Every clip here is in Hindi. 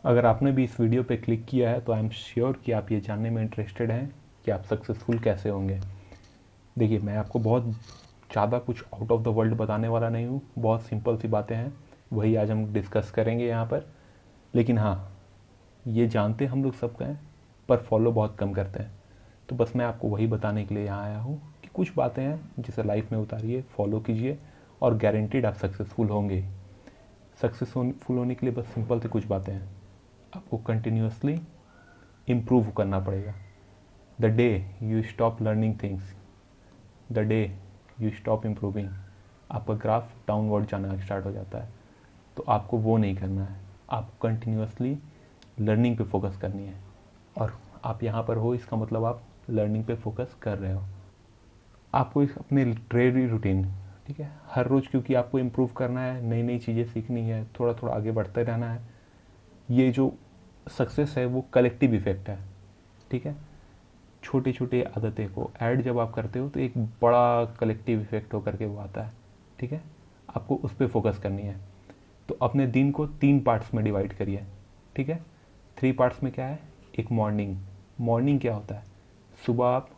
अगर आपने भी इस वीडियो पे क्लिक किया है तो आई एम श्योर कि आप ये जानने में इंटरेस्टेड हैं कि आप सक्सेसफुल कैसे होंगे। देखिए, मैं आपको बहुत ज़्यादा कुछ आउट ऑफ द वर्ल्ड बताने वाला नहीं हूँ, बहुत सिंपल सी बातें हैं, वही आज हम डिस्कस करेंगे यहाँ पर। लेकिन हाँ, ये जानते हम लोग सबका हैं, पर फॉलो बहुत कम करते हैं। तो बस मैं आपको वही बताने के लिए यहाँ आया हूँ कि कुछ बातें हैं जिसे लाइफ में उतारिए, फॉलो कीजिए और गारंटीड आप सक्सेसफुल होंगे। सक्सेसफुल होने के लिए बस सिंपल सी कुछ बातें हैं। आपको कंटिन्यूसली इम्प्रूव करना पड़ेगा। The day you stop learning things, the day you stop improving, आपका ग्राफ डाउनवर्ड जाना स्टार्ट हो जाता है। तो आपको वो नहीं करना है, आपको कंटिन्यूसली लर्निंग पे फोकस करनी है। और आप यहाँ पर हो, इसका मतलब आप लर्निंग पे फोकस कर रहे हो। आपको इस अपने डेली रूटीन, ठीक है, हर रोज़, क्योंकि आपको इम्प्रूव करना है, नई नई चीज़ें सीखनी है, थोड़ा थोड़ा आगे बढ़ते रहना है। ये जो सक्सेस है वो कलेक्टिव इफेक्ट है, ठीक है। छोटी छोटी आदतें को ऐड जब आप करते हो तो एक बड़ा कलेक्टिव इफेक्ट होकर के वो आता है, ठीक है। आपको उस पर फोकस करनी है। तो अपने दिन को 3 पार्ट्स में डिवाइड करिए, ठीक है। 3 पार्ट्स में क्या है? एक मॉर्निंग। मॉर्निंग क्या होता है? सुबह आप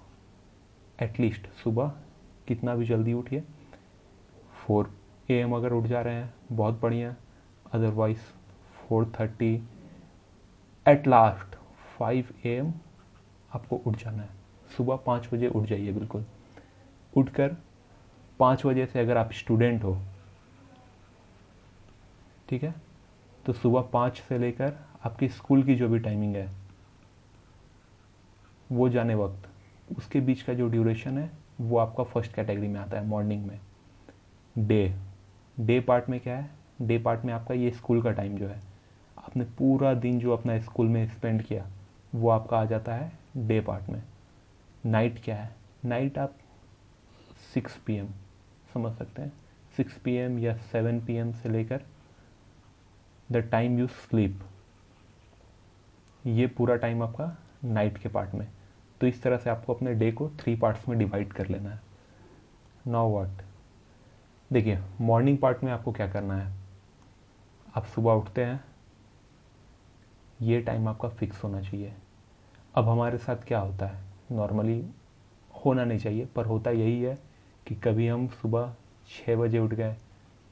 एटलीस्ट सुबह कितना भी जल्दी उठिए, 4 AM अगर उठ जा रहे हैं बहुत बढ़िया, अदरवाइज 4:30, एट लास्ट 5 AM आपको उठ जाना है। सुबह 5 बजे उठ जाइए बिल्कुल। उठकर 5 बजे से अगर आप स्टूडेंट हो, ठीक है, तो सुबह 5 से लेकर आपकी स्कूल की जो भी टाइमिंग है वो जाने वक्त, उसके बीच का जो ड्यूरेशन है वो आपका फर्स्ट कैटेगरी में आता है मॉर्निंग में। डे, डे पार्ट में क्या है? डे पार्ट में आपका ये स्कूल का टाइम जो है, आपने पूरा दिन जो अपना स्कूल में स्पेंड किया वो आपका आ जाता है डे पार्ट में। नाइट क्या है? नाइट आप 6 PM समझ सकते हैं, 6 PM या 7 PM से लेकर द टाइम यू स्लीप, ये पूरा टाइम आपका नाइट के पार्ट में। तो इस तरह से आपको अपने डे को 3 पार्ट्स में डिवाइड कर लेना है। Now what? देखिए, मॉर्निंग पार्ट में आपको क्या करना है? आप सुबह उठते हैं, ये टाइम आपका फिक्स होना चाहिए। अब हमारे साथ क्या होता है, नॉर्मली होना नहीं चाहिए पर होता यही है कि कभी हम सुबह 6 बजे उठ गए,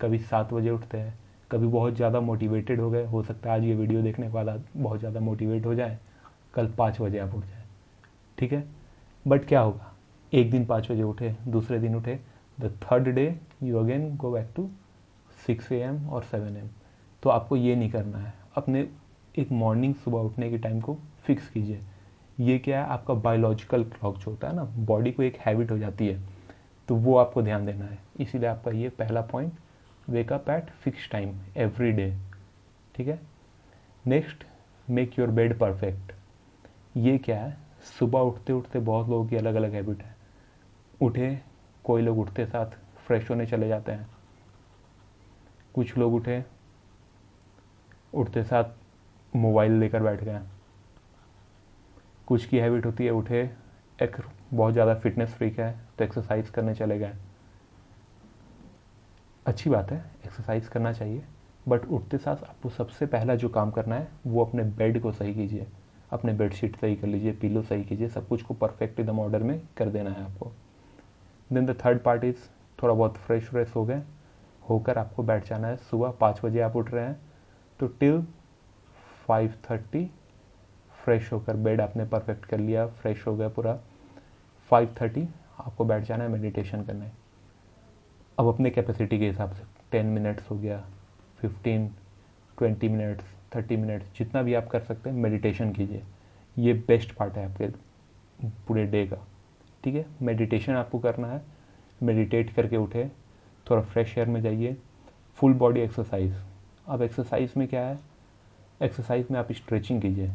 कभी 7 बजे उठते हैं, कभी बहुत ज़्यादा मोटिवेटेड हो गए, हो सकता है आज ये वीडियो देखने के बाद आप बहुत ज़्यादा मोटिवेट हो जाए, कल 5 बजे आप उठ जाए, ठीक है। बट क्या होगा, एक दिन 5 बजे उठे, दूसरे दिन उठे, the third day you again go back to 6 AM और 7 AM। तो आपको ये नहीं करना है, अपने एक मॉर्निंग सुबह उठने के टाइम को फिक्स कीजिए। ये क्या है, आपका बायोलॉजिकल क्लॉक जो होता है ना, बॉडी को एक हैबिट हो जाती है, तो वो आपको ध्यान देना है। इसीलिए आपका ये पहला point, wake up at fix time every day, ठीक है। Next, make your bed perfect. ये क्या है, सुबह उठते उठते बहुत लोगों की अलग अलग हैबिट है। उठे, कोई लोग उठते साथ फ्रेश होने चले जाते हैं, कुछ लोग उठते साथ मोबाइल लेकर बैठ गए, कुछ की हैबिट होती है उठे, एक बहुत ज़्यादा फिटनेस फ्रीक है तो एक्सरसाइज करने चले गए। अच्छी बात है, एक्सरसाइज करना चाहिए, बट उठते साथ आपको सबसे पहला जो काम करना है वो अपने बेड को सही कीजिए, अपने बेडशीट सही कर लीजिए, पिलो सही कीजिए, सब कुछ को परफेक्ट एकदम ऑर्डर में कर देना है आपको। Then the third part is, थोड़ा बहुत फ्रेश हो गए, होकर आपको बैठ जाना है। सुबह 5 बजे आप उठ रहे हैं तो टिल 5:30 फ्रेश होकर, बेड आपने परफेक्ट कर लिया, फ्रेश हो गया पूरा, 5:30 आपको बैठ जाना है, मेडिटेशन करना है। अब अपने कैपेसिटी के हिसाब से 10 मिनट्स हो गया, 15, 20 मिनट्स, 30 मिनट्स, जितना भी आप कर सकते हैं मेडिटेशन कीजिए। ये बेस्ट पार्ट है आपके पूरे डे का, ठीक है। मेडिटेशन आपको करना है, मेडिटेट करके उठे, थोड़ा फ्रेश एयर में जाइए, फुल बॉडी एक्सरसाइज। अब एक्सरसाइज में क्या है, एक्सरसाइज में आप स्ट्रेचिंग कीजिए,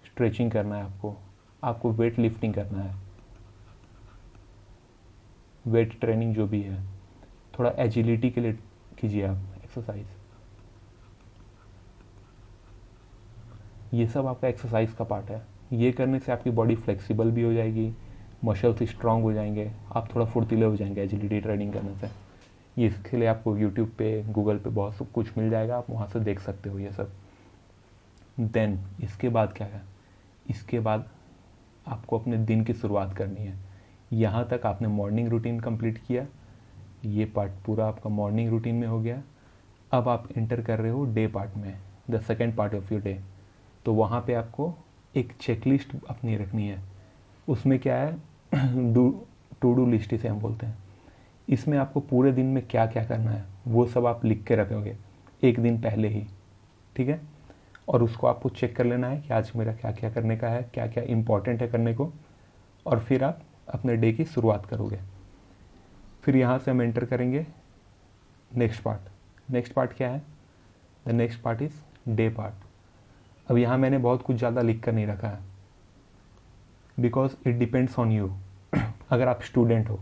स्ट्रेचिंग करना है आपको वेट लिफ्टिंग करना है, वेट ट्रेनिंग जो भी है, थोड़ा एजिलिटी के लिए कीजिए आप एक्सरसाइज। ये सब आपका एक्सरसाइज का पार्ट है। ये करने से आपकी बॉडी फ्लेक्सिबल भी हो जाएगी, मसल्स स्ट्रांग हो जाएंगे, आप थोड़ा फुर्तीले हो जाएंगे एजिलिटी ट्रेनिंग करने से। ये इसके लिए आपको यूट्यूब पे, गूगल पे बहुत सब कुछ मिल जाएगा, आप वहाँ से देख सकते हो ये सब। देन इसके बाद क्या है, इसके बाद आपको अपने दिन की शुरुआत करनी है। यहाँ तक आपने मॉर्निंग रूटीन कंप्लीट किया, ये पार्ट पूरा आपका मॉर्निंग रूटीन में हो गया। अब आप एंटर कर रहे हो डे पार्ट में, the second part of your day. तो वहाँ पे आपको एक चेकलिस्ट अपनी रखनी है। उसमें क्या है, टू डू लिस्ट इसे हम बोलते हैं। इसमें आपको पूरे दिन में क्या क्या करना है वो सब आप लिख के रखोगे एक दिन पहले ही, ठीक है। और उसको आपको चेक कर लेना है कि आज मेरा क्या क्या करने का है, क्या क्या इम्पोर्टेंट है करने को, और फिर आप अपने डे की शुरुआत करोगे। फिर यहाँ से हम एंटर करेंगे नेक्स्ट पार्ट। नेक्स्ट पार्ट क्या है, the next part is day part. अब यहाँ मैंने बहुत कुछ ज़्यादा लिख कर नहीं रखा है, because it depends on you. अगर आप स्टूडेंट हो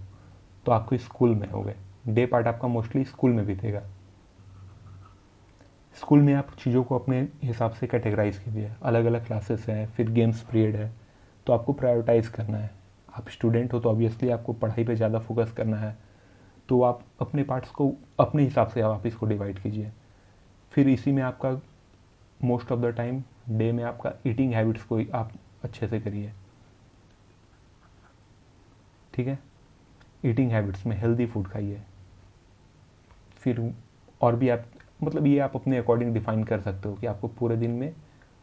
तो आपको स्कूल में होगे, डे पार्ट आपका मोस्टली स्कूल में बीतेगा। स्कूल में आप चीज़ों को अपने हिसाब से कैटेगराइज कीजिए, अलग अलग क्लासेस हैं, फिर गेम्स पीरियड है, तो आपको प्रायोरिटाइज करना है। आप स्टूडेंट हो तो ऑब्वियसली आपको पढ़ाई पे ज़्यादा फोकस करना है, तो आप अपने पार्ट्स को अपने हिसाब से आप इसको डिवाइड कीजिए। फिर इसी में आपका most of the time day में आपका ईटिंग हैबिट्स को आप अच्छे से करिए, ठीक है। ईटिंग हैबिट्स में हेल्दी फूड खाइए। फिर और भी आप मतलब ये आप अपने अकॉर्डिंग डिफाइन कर सकते हो कि आपको पूरे दिन में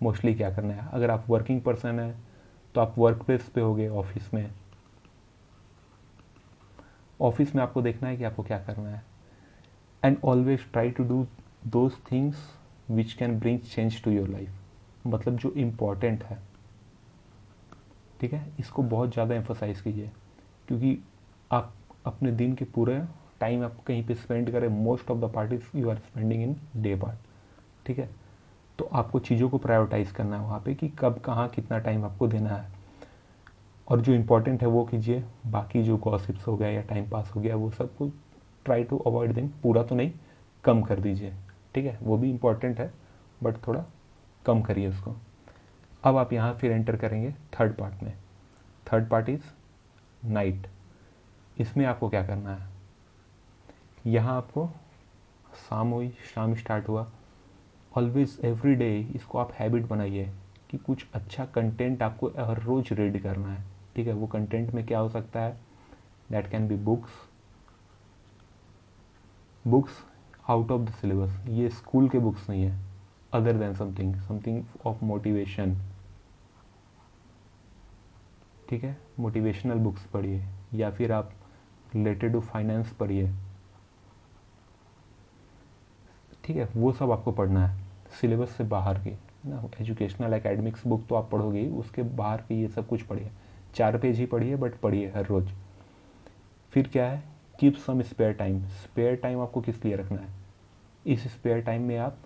मोस्टली क्या करना है। अगर आप वर्किंग पर्सन है तो आप वर्क प्लेस पे होगे, ऑफिस में। ऑफिस में आपको देखना है कि आपको क्या करना है। And always try to do those things which can bring change to your life, मतलब जो इम्पोर्टेंट है, ठीक है। इसको बहुत ज़्यादा एम्फोसाइज कीजिए, क्योंकि आप अपने दिन के पूरे टाइम आप कहीं पे स्पेंड करें, most of the part is you are spending in day part, ठीक है। तो आपको चीज़ों को प्रायोरिटाइज करना है वहाँ पे कि कब कहाँ कितना टाइम आपको देना है, और जो इम्पोर्टेंट है वो कीजिए। बाकी जो गॉसिप्स हो गया या टाइम पास हो गया वो सब को ट्राई टू अवॉइड देम, पूरा तो नहीं, कम कर दीजिए, ठीक है। वो भी इम्पोर्टेंट है बट थोड़ा कम करिए उसको। अब आप यहाँ फिर एंटर करेंगे थर्ड पार्ट में। Third part is night. इसमें आपको क्या करना है, यहाँ आपको शाम हुई, शाम स्टार्ट हुआ, ऑलवेज एवरी डे इसको आप हैबिट बनाइए कि कुछ अच्छा कंटेंट आपको हर रोज़ रीड करना है, ठीक है। वो कंटेंट में क्या हो सकता है, that can be books out of the syllabus. ये स्कूल के बुक्स नहीं है, other than something of motivation, ठीक है। मोटिवेशनल बुक्स पढ़िए, या फिर आप रिलेटेड टू फाइनेंस पढ़िए, ठीक है। वो सब आपको पढ़ना है, सिलेबस से बाहर की ना। एजुकेशनल एकेडमिक्स बुक तो आप पढ़ोगे ही, उसके बाहर की ये सब कुछ पढ़िए। 4 पेज ही पढ़िए बट पढ़िए हर रोज़। फिर क्या है, keep some spare time. Spare time आपको किस लिए रखना है, इस स्पेयर टाइम में आप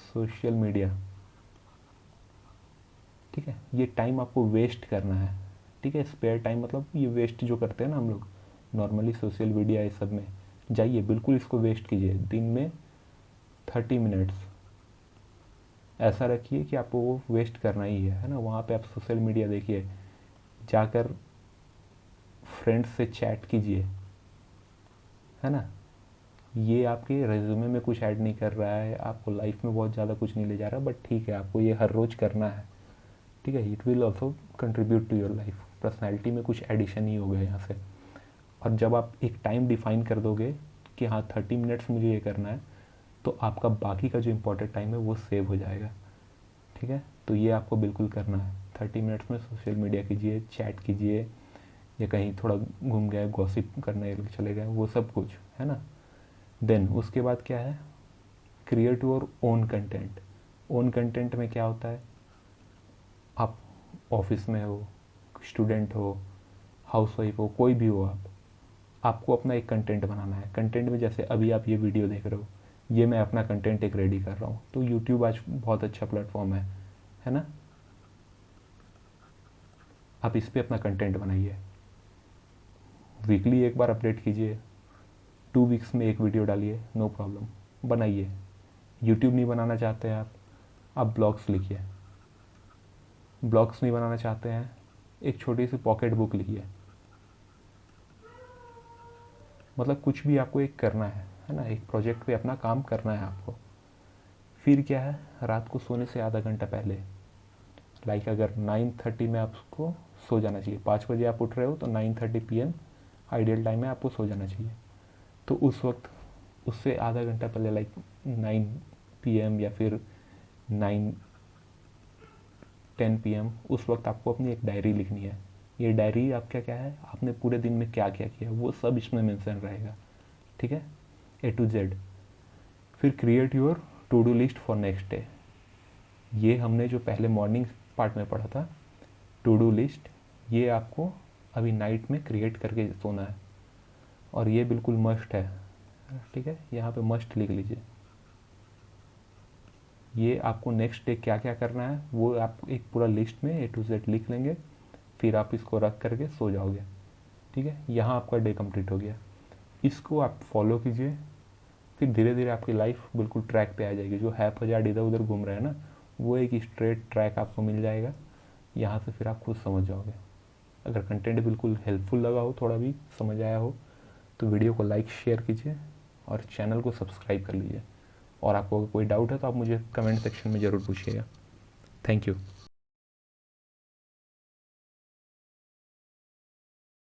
सोशल मीडिया, ठीक है, ये टाइम आपको वेस्ट करना है, ठीक है। स्पेयर टाइम मतलब ये वेस्ट जो करते हैं ना हम लोग नॉर्मली सोशल मीडिया, इस सब में जाइए, बिल्कुल इसको वेस्ट कीजिए। दिन में 30 मिनट्स ऐसा रखिए कि आपको वो वेस्ट करना ही है ना। वहाँ पे आप सोशल मीडिया देखिए, जाकर फ्रेंड्स से चैट कीजिए, है ना। ये आपके रेज्यूमे में कुछ ऐड नहीं कर रहा है, आपको लाइफ में बहुत ज़्यादा कुछ नहीं ले जा रहा, बट ठीक है, आपको ये हर रोज़ करना है, ठीक है। It will also contribute to your life, personality में कुछ एडिशन ही हो गया यहाँ से। और जब आप एक टाइम डिफाइन कर दोगे कि हाँ 30 मिनट्स मुझे ये करना है, तो आपका बाकी का जो इम्पोर्टेंट टाइम है वो सेव हो जाएगा, ठीक है। तो ये आपको बिल्कुल करना है। 30 मिनट्स में सोशल मीडिया कीजिए, चैट कीजिए, या कहीं थोड़ा घूम गए, गॉसिप करने चले गए, वो सब कुछ, है ना। देन उसके बाद क्या है, create your own content. Own content में क्या होता है, आप ऑफिस में हो, स्टूडेंट हो, हाउसवाइफ हो, कोई भी हो, आपको अपना एक कंटेंट बनाना है। कंटेंट में जैसे अभी आप ये वीडियो देख रहे हो, ये मैं अपना कंटेंट एक रेडी कर रहा हूँ, तो यूट्यूब आज बहुत अच्छा प्लेटफॉर्म है ना। आप इस पे अपना कंटेंट बनाइए, वीकली एक बार अपडेट कीजिए, 2 वीक्स में एक वीडियो डालिए, नो प्रॉब्लम, बनाइए। यूट्यूब नहीं बनाना चाहते हैं आप ब्लॉग्स लिखिए। ब्लॉग्स नहीं बनाना चाहते हैं, एक छोटी सी पॉकेट बुक लिखिए, मतलब कुछ भी आपको एक करना है ना, एक प्रोजेक्ट पे अपना काम करना है आपको। फिर क्या है, रात को सोने से आधा घंटा पहले, लाइक अगर 9:30 में आपको सो जाना चाहिए, 5 बजे आप उठ रहे हो तो 9:30 PM आइडियल टाइम है आपको सो जाना चाहिए। तो उस वक्त उससे आधा घंटा पहले, लाइक 9 PM या फिर 9-10 PM, उस वक्त आपको अपनी एक डायरी लिखनी है। ये डायरी आपका क्या है, आपने पूरे दिन में क्या क्या किया वो सब इसमें मेंशन रहेगा, ठीक है, A to Z। फिर create your to do list for next day. ये हमने जो पहले मॉर्निंग पार्ट में पढ़ा था, टू डू लिस्ट, ये आपको अभी नाइट में क्रिएट करके सोना है, और ये बिल्कुल मस्ट है, ठीक है, यहाँ पे मस्ट लिख लीजिए। ये आपको नेक्स्ट डे क्या क्या करना है वो आप एक पूरा लिस्ट में A to Z लिख लेंगे, फिर आप इसको रख करके सो जाओगे, ठीक है। यहाँ आपका डे कंप्लीट हो गया। इसको आप फॉलो कीजिए, फिर धीरे धीरे आपकी लाइफ बिल्कुल ट्रैक पे आ जाएगी। जो हैप हजार्ड इधर उधर घूम रहे हैं ना, वो एक स्ट्रेट ट्रैक आपको मिल जाएगा। यहाँ से फिर आप खुद समझ जाओगे। अगर कंटेंट बिल्कुल हेल्पफुल लगा हो, थोड़ा भी समझ आया हो, तो वीडियो को लाइक शेयर कीजिए और चैनल को सब्सक्राइब कर लीजिए। और आपको अगर कोई डाउट है तो आप मुझे कमेंट सेक्शन में ज़रूर पूछिएगा। Thank you.